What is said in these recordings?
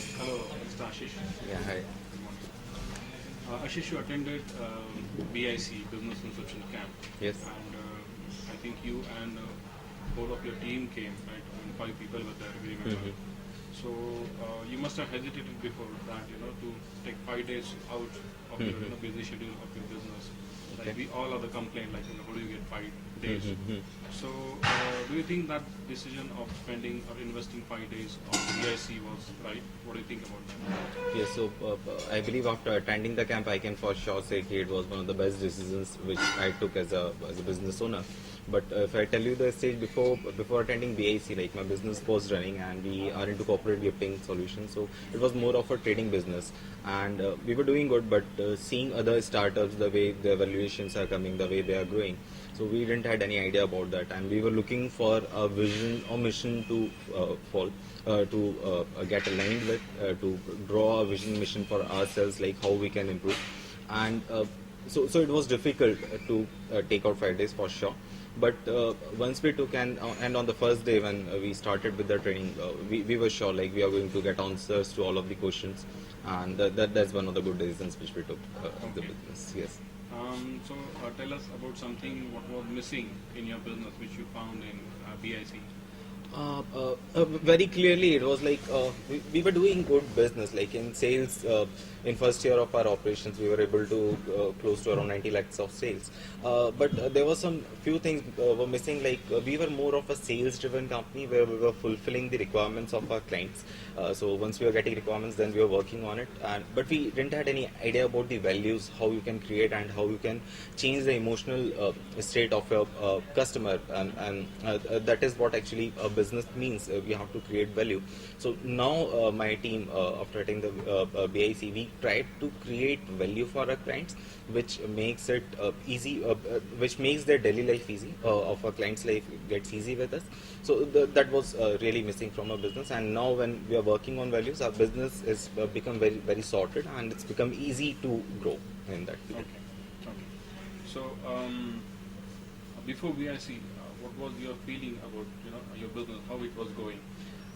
Hello, Mr. Ashish. Yeah, hi. Good morning. Ashish, you attended BIC, Business Inception Camp, Yes. and I think you and whole of your team came, right? I mean, 5 people were there, we remember. Mhm. So you must have hesitated before that, to take 5 days out of your Mhm. busy schedule of your business. Like Okay. we all are the complaint, like how do you get 5 days? Mhm. So do you think that decision of spending or investing 5 days on BIC was right? What do you think about that? Yes, so I believe after attending the camp, I can for sure say it was one of the best decisions which I took as a business owner. But if I tell you the stage before attending BIC, like my business was running and we are into corporate gifting solutions, so it was more of a trading business, and we were doing good. But seeing other startups, the way the valuations are coming, the way they are growing, so we didn't had any idea about that, and we were looking for a vision or mission to get aligned with, to draw a vision mission for ourselves, like how we can improve, and so it was difficult to take out 5 days for sure. But once we took and on the first day when we started with the training, we were sure like we are going to get answers to all of the questions, and that's one of the good decisions which we took the Okay. business. Yes. So tell us about something what was missing in your business which you found in BIC. Very clearly, it was like we were doing good business. Like in sales, in first year of our operations, we were able to close to around 90 lakhs of sales. But there were some few things were missing. Like we were more of a sales-driven company where we were fulfilling the requirements of our clients. So once we were getting requirements, then we were working on it. And but we didn't had any idea about the values, how you can create and how you can change the emotional state of your customer, and that is what actually a business means. We have to create value. So now my team, after attending the BIC, we try to create value for our clients, which makes it easy, which makes their daily life easy, of our clients' life gets easy with us. So that was really missing from our business. And now when we are working on values, our business is become very sorted, and it's become easy to grow in that period. Okay. Okay. So before BIC, what was your feeling about your business, how it was going?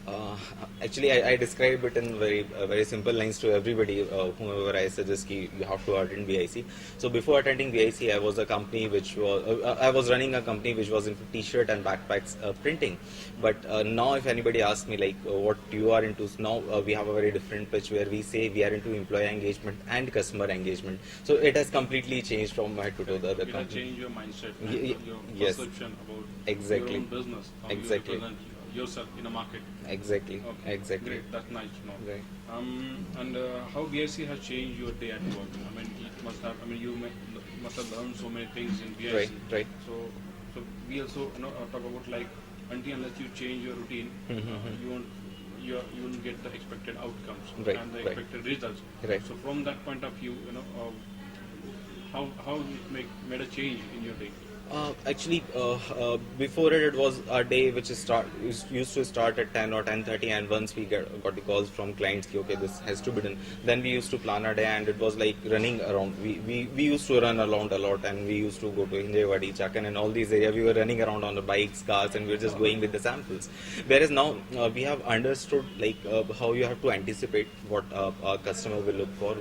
Uh, Actually, I describe it in very simple lines to everybody, whomever I suggest ki you have to attend BIC. So before attending BIC, I was a company which was I was running a company which was into T-shirt and backpacks printing. But now, if anybody asks me like what you are into, so now we have a very different pitch where we say we are into employee engagement and customer engagement. So it has completely changed from my to the other It has company. changed your mindset Y- y- and your yes, perception about your exactly, own business, how exactly, you represent yourself in a market. exactly, Okay, exactly. great. That's nice to know. Right. And how BIC has changed your day at work? I mean, it must have. I mean, must have learned so many things in BIC. Right, right. So we also talk about like unless you change your routine, you won't you won't get the expected outcomes Right, and the right. expected results. Right. So from that point of view, how it made a change in your day. Actually, before it was a day which used to start at 10 or 10:30, and once we got the calls from clients, ki, okay, this has to be done. Then we used to plan our day, and it was like running around. We used to run around a lot, and we used to go to Hinjewadi, Chakan, and all these areas. We were running around on the bikes, cars, and we were just going with the samples. Whereas now we have understood like how you have to anticipate what a customer will look for,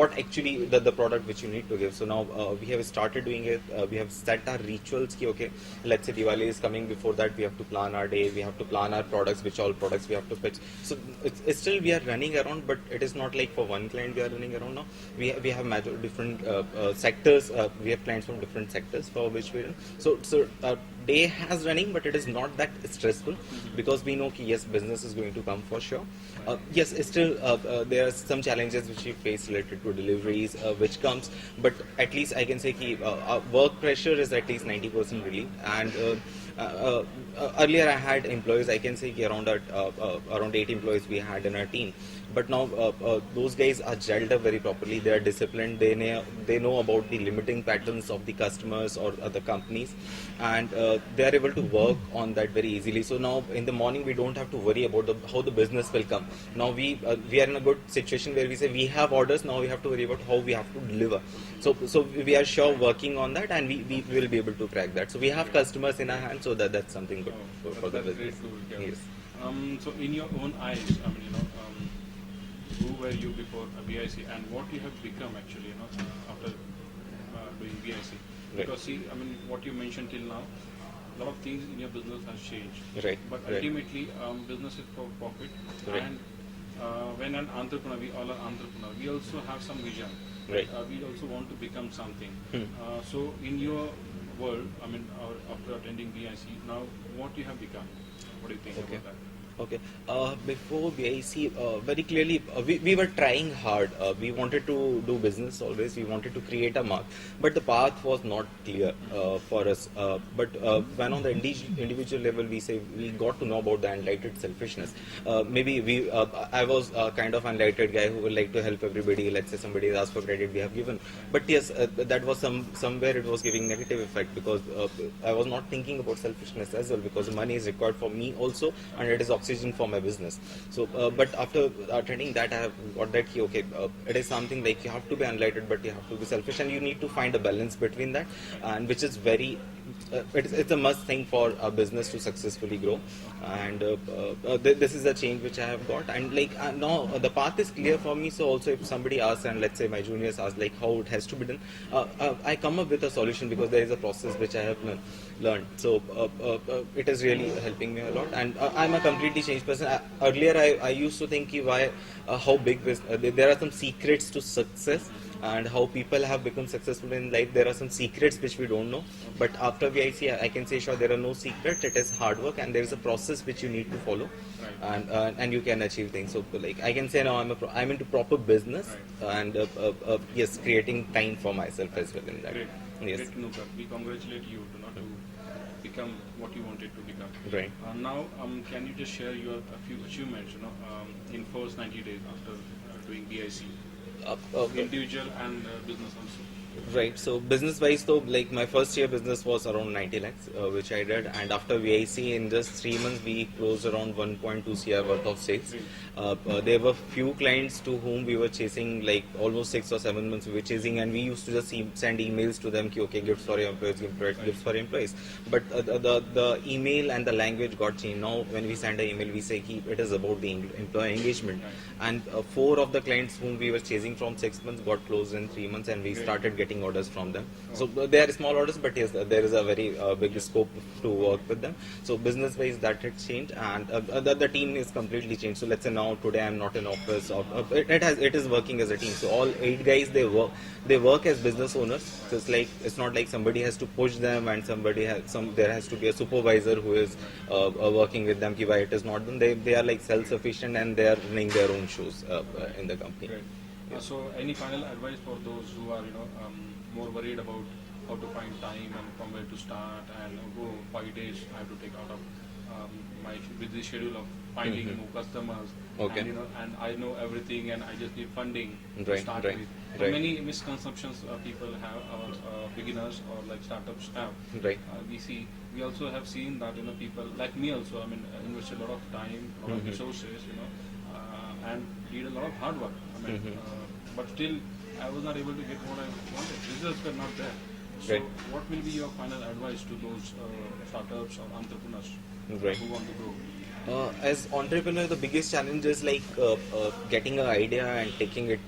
what actually the product which you need to give. So now we have started doing it. We have set our rituals. Ki, okay, let's say Diwali is coming. Before that, we have to plan our day. We have to plan our products, which all products we have to pitch. So it's still we are running around, but it is not like for one client we are running around now. We have different sectors. We have clients from different sectors for which we run. So day has running, but it is not that stressful because we know ki, yes, business is going to come for sure. Yes, still there are some challenges which we face related to deliveries, which comes, but at least I can say ki, work pressure is at least 90% relieved. And earlier I had employees, I can say ki around 8 employees we had in our team. But now those guys are gelled up very properly. They are disciplined. They know about the limiting patterns of the customers or other companies, and they are able to work on that very easily. So now in the morning we don't have to worry about how the business will come. Now we are in a good situation where we say we have orders. Now we have to worry about how we have to deliver. So we are sure working on that, and we will be able to crack that. So we have customers in our hands. So that's something good for the That's great business. to hear. Yes. So in your own eyes, I mean, who were you before BIC, and what you have become actually, after doing BIC? Right. Because see, I mean, what you mentioned till now, a lot of things in your business has changed. Right. But Right. ultimately, business is for profit, Right. and when an entrepreneur, we all are entrepreneur, we also have some vision. Right. We also want to become something. Hmm. So in your world, I mean, after attending BIC, now what you have become? What do you think Okay. about that? Okay. Before BIC, very clearly, we were trying hard. We wanted to do business always. We wanted to create a mark, but the path was not clear for us. But when on the individual level, we got to know about the enlightened selfishness. I was a kind of enlightened guy who would like to help everybody. Let's say somebody asked for credit, we have given. But yes, that was somewhere it was giving negative effect because I was not thinking about selfishness as well because money is required for me also, and it is oxygen for my business. So, but after attending that, I have got that it is something like you have to be enlightened, but you have to be selfish, and you need to find a balance between that, and which is very it's a must thing for a business to successfully grow. And this is a change which I have got, and now the path is clear for me. So also if somebody asks, and let's say my juniors ask like how it has to be done, I come up with a solution because there is a process which I have learned. So it is really helping me a lot, and I'm a completely changed person. Earlier I used to think why how big this there are some secrets to success and how people have become successful in life. There are some secrets which we don't know, but after BIC I can say sure there are no secrets. It is hard work, and there is a process which you need to follow, Right. and you can achieve things. So like I can say now I'm into proper business, and yes, creating time for myself as well in that. Great. Yes. Great to know that. We congratulate you to not to become what you wanted to become. Right. Now, can you just share your a few achievements, in first 90 days after doing BIC, Okay. individual and business also. Right. So business wise, though, like my first year business was around 90 lakhs, which I did, and after VIC in just 3 months we closed around 1.2 CR worth of sales. There were few clients to whom we were chasing like almost 6 or 7 months we were chasing, and we used to just send emails to them, okay, gifts for your employees, gifts for employees. But the email and the language got changed. Now when we send an email, we say it is about the employee engagement, and 4 of the clients whom we were chasing from 6 months got closed in 3 months, and we started getting orders from them. So they are small orders, but yes, there is a very big scope to work with them. So business wise, that had changed, and the team is completely changed. So let's say now today I'm not in office, or it is working as a team. So all 8 guys, they work as business owners. So it's not like somebody has to push them, and there has to be a supervisor who is working with them. Why it is not done? They are like self-sufficient, and they are running their own shows in the company. Great. So, any final advice for those who are, more worried about how to find time and from where to start, and 5 days I have to take out of my busy schedule of finding more customers, Okay. and I know everything, and I just need funding to Right, start right, with. So right. many misconceptions people have, our beginners or like startups have. Right. We also have seen that people like me also. I mean, invested a lot of time, a lot of resources, and did a lot of hard work. I mean, but still, I was not able to get what I wanted. Results were not there. So, Right. what will be your final advice to those startups or entrepreneurs Right. who want to grow? As entrepreneur, the biggest challenge is getting an idea and taking it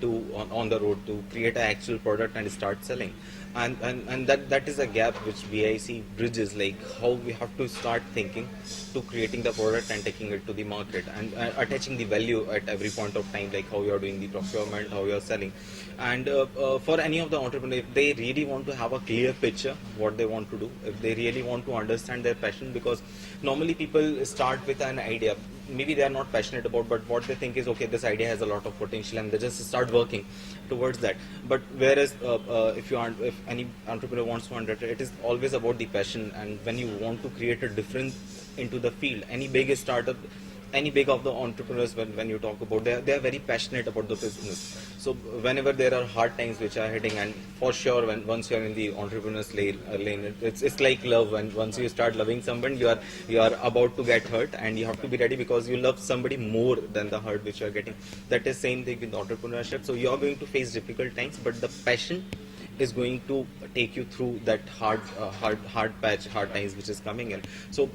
on the road to create an actual product and start selling, and that is a gap which BIC bridges, like how we have to start thinking to creating the product and taking it to the market, and attaching the value at every point of time, like how you are doing the procurement, how you are selling. And for any of the entrepreneurs, if they really want to have a clear picture what they want to do, if they really want to understand their passion, because normally people start with an idea, maybe they are not passionate about, but what they think is, okay, this idea has a lot of potential, and they just start working towards that. But whereas if any entrepreneur wants to undertake, it is always about the passion. And when you want to create a difference into the field, any big startup, any big of the entrepreneurs, when you talk about, they are very passionate about the business. So whenever there are hard times which are hitting, and for sure once you are in the entrepreneur's lane, it's like love. When once you start loving someone, you are about to get hurt, and you have to be ready because you love somebody more than the hurt which you are getting. That is same thing with entrepreneurship. So you are going to face difficult times, but the passion is going to take you through that hard patch, hard times which is coming in. So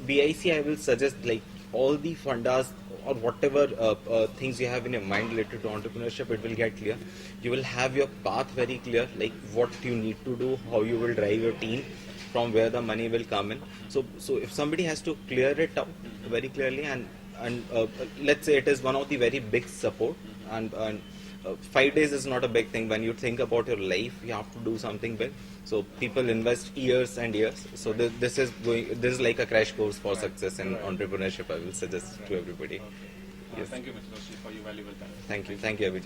BIC, I will suggest like all the fundas or whatever things you have in your mind related to entrepreneurship, it will get clear. You will have your path very clear, like what you need to do, how you will drive your team, from where the money will come in. So if somebody has to clear it out very clearly, and let's say it is one of the very big support, and 5 days is not a big thing. When you think about your life, you have to do something big. So people invest years and years. So this is like a crash course for success in entrepreneurship, I will suggest to everybody. Okay. Yes. Thank you, Mr. Ashish, for your valuable time. Thank you, Abhijit.